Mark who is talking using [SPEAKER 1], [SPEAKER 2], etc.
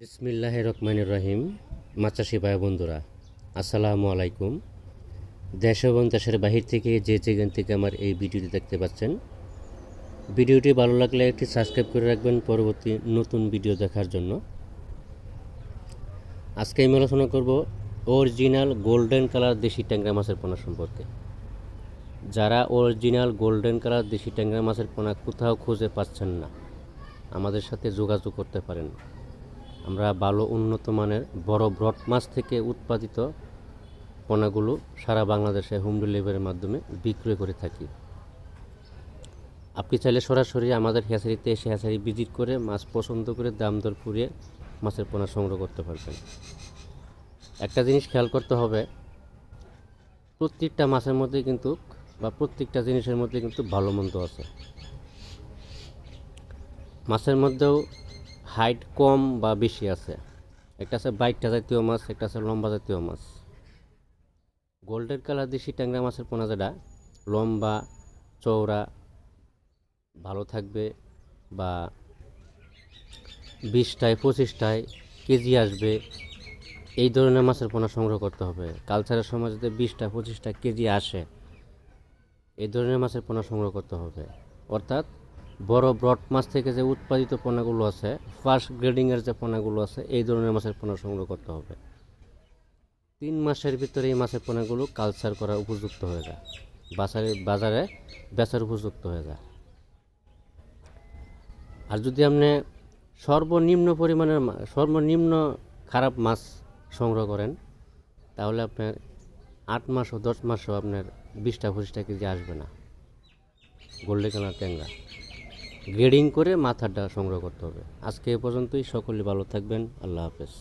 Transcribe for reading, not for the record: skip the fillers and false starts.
[SPEAKER 1] বিসমিল্লাহির রহমানির রহিম। মাছাশি ভাই বন্ধুরা, আসসালামু আলাইকুম। দেশ এবং দেশের বাহির থেকে যে যেখান থেকে আমার এই ভিডিওটি দেখতে পাচ্ছেন, ভিডিওটি ভালো লাগলে একটি সাবস্ক্রাইব করে রাখবেন পরবর্তী নতুন ভিডিও দেখার জন্য। আজকে আমি আলোচনা করব অরিজিনাল গোল্ডেন কালার দেশি ট্যাংরা মাছের পোনা সম্পর্কে। যারা অরিজিনাল গোল্ডেন কালার দেশি ট্যাংরা মাছের পোনা কোথাও খুঁজে পাচ্ছেন না, আমাদের সাথে যোগাযোগ করতে পারেন। আমরা ভালো উন্নত মানের বড় ব্রড মাছ থেকে উৎপাদিত পোনাগুলো সারা বাংলাদেশে হোম ডেলিভারির মাধ্যমে বিক্রয় করে থাকি। আপনি চাইলে সরাসরি আমাদের হ্যাচারিতে এসে হ্যাচারি ভিজিট করে মাছ পছন্দ করে দাম দর পুড়িয়ে মাছের পোনা সংগ্রহ করতে পারবেন। একটা জিনিস খেয়াল করতে হবে, প্রত্যেকটা মাছের মধ্যে কিন্তু বা প্রত্যেকটা জিনিসের মধ্যে কিন্তু ভালো মন্দ আছে। মাছের মধ্যেও হাইট কম বা বেশি আছে। একটা আছে বাইটটা জাতীয় মাছ, একটা আছে লম্বা জাতীয় মাছ। গোল্ডেন কালার দেশি ট্যাংরা মাছের পোনা যেটা লম্বা চওড়া ভালো থাকবে বা 20টায় 25টায় কেজি আসবে, এই ধরনের মাছের পোনা সংগ্রহ করতে হবে। কালচারের সময় যদি 20টা 25টা কেজি আসে, এই ধরনের মাছের পোনা সংগ্রহ করতে হবে। অর্থাৎ বড় ব্রড মাছ থেকে যে উৎপাদিত পোনাগুলো আছে, ফার্স্ট গ্রেডিংয়ের যে পোনাগুলো আছে, এই ধরনের মাছের পোনা সংগ্রহ করতে হবে। 3 মাসের ভিতরে এই মাছের পোনাগুলো কালচার করার উপযুক্ত হয়ে যায়, বাজারে বেচার উপযুক্ত হয়ে যায়। আর যদি আপনি সর্বনিম্ন খারাপ মাছ সংগ্রহ করেন, তাহলে আপনার 8 মাস ও 10 মাসও আপনার 20টা 25টা কেজি আসবে না। গোল্ডেন কালার ট্যাংরা গ্রেডিং করে মাথাটা সংগ্রহ করতে হবে। আজকে এ পর্যন্তই। সকলে ভালো থাকবেন। আল্লাহ হাফেজ।